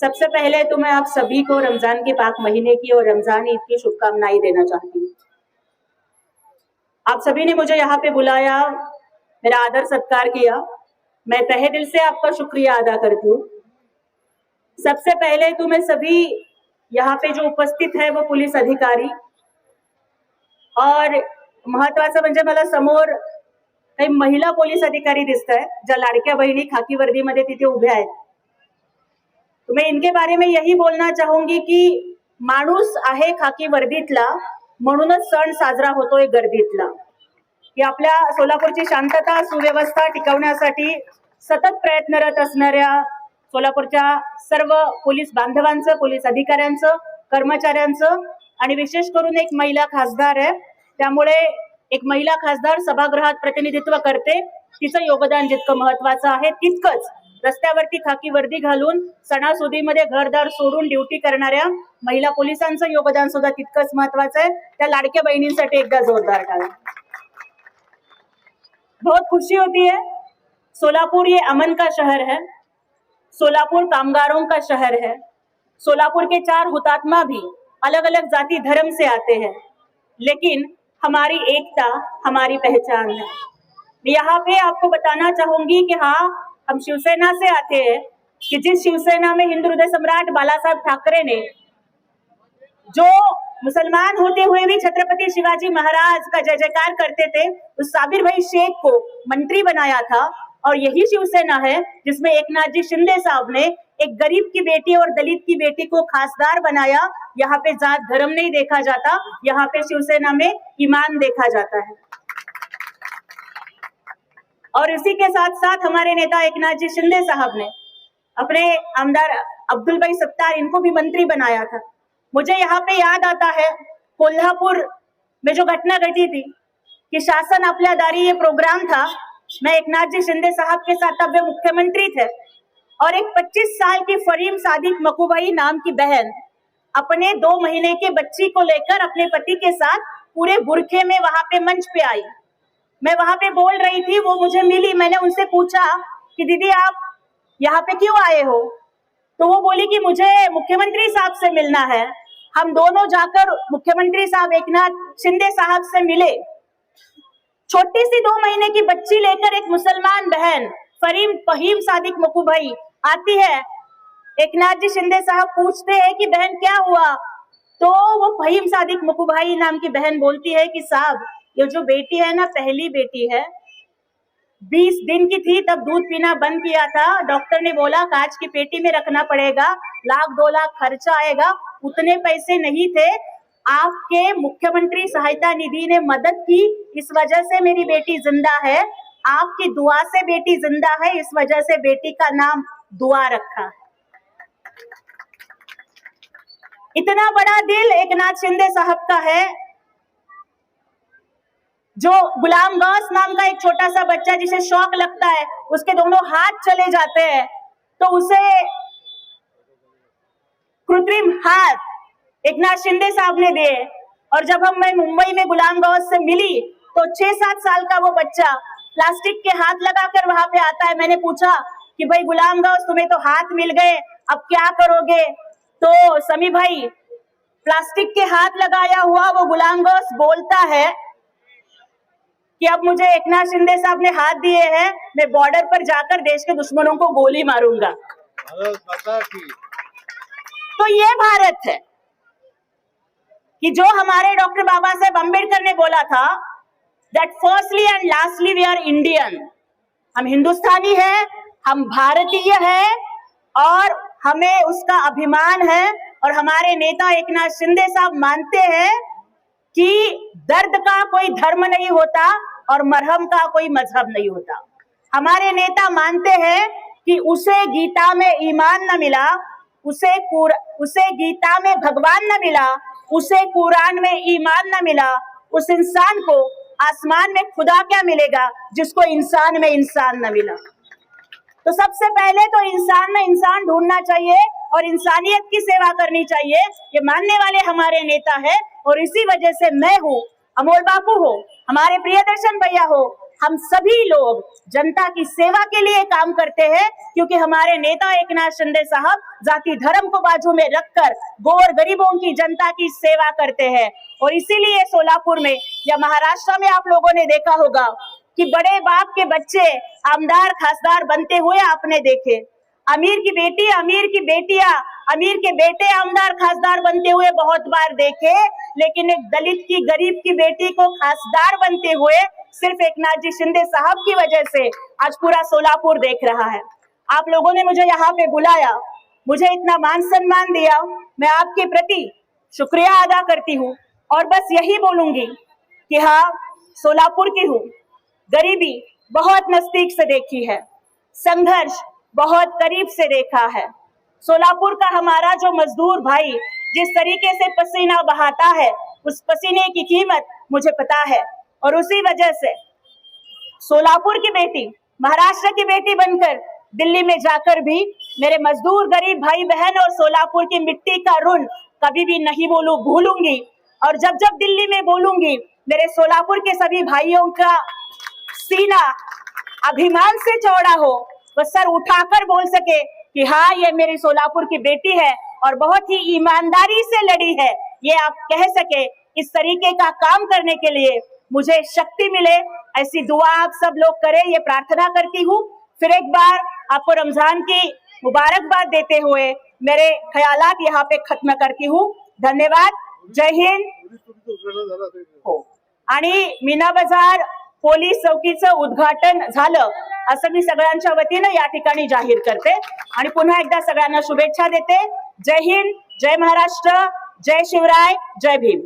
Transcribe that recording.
सबसे पहले तो मैं आप सभी को रमजान के पाक महीने की और रमजान ईद की शुभकामनाएं देना चाहती हूँ। आप सभी ने मुझे यहाँ पे बुलाया, मेरा आदर सत्कार किया, मैं तहे दिल से आपका शुक्रिया अदा करती हूँ। सबसे पहले तो मैं सभी यहाँ पे जो उपस्थित है वो पुलिस अधिकारी और महत्वाचं म्हणजे मला समोर काही महिला पोलीस अधिकारी दिसत आहे, ज्या लाडक्या बहिणी खाकी वर्दीमध्ये तिथे उभ्या आहेत। तो मैं इनके बारे में यही बोलना चाहूंगी की माणूस आहे खाकी वर्दीतला म्हणूनच सण साजरा होतोय गर्दीतला, की आपल्या सोलापूरची शांतता सुव्यवस्था टिकवण्यासाठी सतत प्रयत्नरत असणाऱ्या सोलापूरच्या सर्व पोलीस बांधवांचं, पोलीस अधिकाऱ्यांचं, कर्मचाऱ्यांचं आणि विशेष करून एक महिला खासदार आहे, त्यामुळे एक महिला खासदार सभागृहात प्रतिनिधित्व करते, तिचं योगदान जितकं महत्वाचं आहे तितकंच रस्त्यावरती खाकी वर्दी घालून सणासुदीमध्ये घरदार सोडून ड्युटी करणाऱ्या महिला पोलिसांचं योगदान सुद्धा तितकंच महत्वाचं आहे। त्या लाडक्या बहिणींसाठी एकदा जोरदार टाळ्या। बहुत खुशी होती है, सोलापुर ये अमन का शहर है, सोलापुर कामगारों का शहर है। सोलापुर के 4 हुतात्मा भी अलग अलग जाति धर्म से आते हैं, लेकिन हमारी एकता हमारी पहचान है। यहाँ पे आपको बताना चाहूंगी कि हाँ, हम शिवसेना से आते हैं कि जिस शिवसेना में हिंदू हृदय सम्राट बाला साहब ठाकरे ने जो मुसलमान होते हुए भी छत्रपति शिवाजी महाराज का जय जयकार करते थे, उस साबिर भाई शेख को मंत्री बनाया था। और यही शिवसेना है जिसमें एकनाथ जी शिंदे साहब ने एक गरीब की बेटी और दलित की बेटी को खासदार बनाया। यहाँ पे जात धर्म नहीं देखा जाता, यहाँ पे शिवसेना में ईमान देखा जाता है। और इसी के साथ साथ हमारे नेता एकनाथ जी शिंदे साहब ने अपने आमदार अब्दुल भाई सत्तार, इनको भी मंत्री बनाया था। मुझे यहाँ पे याद आता है कोल्हापुर में जो घटना घटी थी कि शासन आपल्या दारी ये प्रोग्राम था, मैं एकनाथ जी शिंदे साहब के साथ तब वे मुख्यमंत्री थे और एक 25 साल की फरीम सादिक मकूभाई नाम की बहन अपने 2 महीने के बच्ची को लेकर अपने पति के साथ पूरे बुरखे में वहां पे मंच पे आई। मैं वहां पे बोल रही थी, वो मुझे मिली, मैंने उनसे पूछा कि दीदी आप यहाँ पे क्यों आए हो? तो वो बोली कि मुझे मुख्यमंत्री साहब से मिलना है। हम दोनों जाकर मुख्यमंत्री साहब एकनाथ शिंदे साहब से मिले। छोटी सी 2 महीने की बच्ची लेकर एक मुसलमान बहन फहीम सादिक मकूभाई आती है। एकनाथ जी शिंदे साहब पूछते हैं कि बहन क्या हुआ? तो वो फहीम सादिक मकूभाई नाम की बहन बोलती है कि साहब ये जो बेटी है ना, पहली बेटी है, 20 दिन की थी तब दूध पीना बंद किया था। डॉक्टर ने बोला कांच की पेटी में रखना पड़ेगा, 1-2 लाख खर्चा आएगा, उतने पैसे नहीं थे। आपके मुख्यमंत्री सहायता निधि ने मदद की, इस वजह से मेरी बेटी जिंदा है। आपकी दुआ से बेटी जिंदा है, इस वजह से बेटी का नाम दुआ रखा है। इतना बड़ा दिल एकनाथ शिंदे साहब का है। जो गुलाम गौस नाम का एक छोटा सा बच्चा जिसे शौक लगता है, उसके दोनों हाथ चले जाते हैं, तो उसे कृत्रिम हाथ एकनाथ शिंदे साहब ने दिए। और जब मैं मुंबई में गुलाम गौस से मिली तो 6-7 साल का वो बच्चा प्लास्टिक के हाथ लगाकर वहां पे आता है। मैंने पूछा कि भाई गुलाम गौस, तुम्हें तो हाथ मिल गए, अब क्या करोगे? तो समी भाई, प्लास्टिक के हाथ लगाया हुआ वो गुलाम गौस बोलता है कि अब मुझे एकनाथ शिंदे साहब ने हाथ दिए हैं, मैं बॉर्डर पर जाकर देश के दुश्मनों को गोली मारूंगा। तो ये भारत है कि जो हमारे डॉक्टर बाबा साहेब अम्बेडकर ने बोला था, that firstly and lastly we are Indian. हम हिंदुस्तानी हैं, हम भारतीय हैं और हमें उसका अभिमान है। और हमारे नेता एकनाथ शिंदे साहब मानते हैं कि दर्द का कोई धर्म नहीं होता और मरहम का कोई मजहब नहीं होता। हमारे नेता मानते हैं कि उसे गीता में ईमान न मिला, उसे गीता में भगवान न मिला, उसे कुरान में ईमान न मिला, उस इंसान को आसमान में खुदा क्या मिलेगा जिसको इंसान में इंसान न मिला। तो सबसे पहले तो इंसान में इंसान ढूंढना चाहिए और इंसानियत की सेवा करनी चाहिए, ये मानने वाले हमारे नेता है। और इसी वजह से मैं हूँ, अमोल बापू हो, हमारे प्रियदर्शन भैया हो, हम सभी लोग जनता की सेवा के लिए काम करते हैं, क्योंकि हमारे नेता एकनाथ शिंदे साहब जाति धर्म को बाजू में रखकर गोर गरीबों की जनता की सेवा करते हैं। और इसीलिए सोलापुर में या महाराष्ट्र में आप लोगों ने देखा होगा कि बड़े बाप के बच्चे आमदार खासदार बनते हुए आपने देखे, अमीर की बेटी, अमीर की बेटियां, अमीर के बेटे आमदार खासदार बनते हुए बहुत बार देखे, लेकिन एक दलित की गरीब की बेटी को खासदार बनते हुए सिर्फ एकनाथ जी शिंदे साहब की वजह से आज पूरा सोलापुर देख रहा है। आप लोगों ने मुझे यहाँ पे बुलाया, मुझे इतना मान सम्मान दिया, मैं आपके प्रति शुक्रिया अदा करती हूँ और बस यही बोलूंगी कि हाँ, सोलापुर की हूँ, गरीबी बहुत नजदीक से देखी है, संघर्ष बहुत करीब से देखा है। सोलापुर का हमारा जो मजदूर भाई जिस तरीके से पसीना बहाता है, उस पसीने की कीमत मुझे पता है और उसी वजह से सोलापुर की बेटी, महाराष्ट्र की बेटी बनकर दिल्ली में जाकर भी मेरे मजदूर गरीब भाई बहन और सोलापुर की मिट्टी का ऋण कभी भी नहीं भूलूंगी। और जब जब दिल्ली में बोलूंगी, मेरे सोलापुर के सभी भाइयों का सीना अभिमान से चौड़ा हो, वह सर उठाकर बोल सके कि हाँ, ये मेरी सोलापुर की बेटी है और बहुत ही ईमानदारी से लड़ी है, ये आप कह सके। इस तरीके का काम करने के लिए मुझे शक्ति मिले, ऐसी दुआ आप सब लोग करें, ये प्रार्थना करती हूँ। फिर एक बार आपको रमजान की मुबारकबाद देते हुए मेरे ख्यालात यहाँ पे खत्म करती हूँ। धन्यवाद, जय हिंद। हो आणि मीना बाजार पोलीस चौकीचं उद्घाटन झालं असं मी सगळ्यांच्या वतीनं या ठिकाणी जाहीर करते आणि पुन्हा एकदा सगळ्यांना शुभेच्छा देते। जय हिंद, जय महाराष्ट्र, जय शिवराय, जय भीम।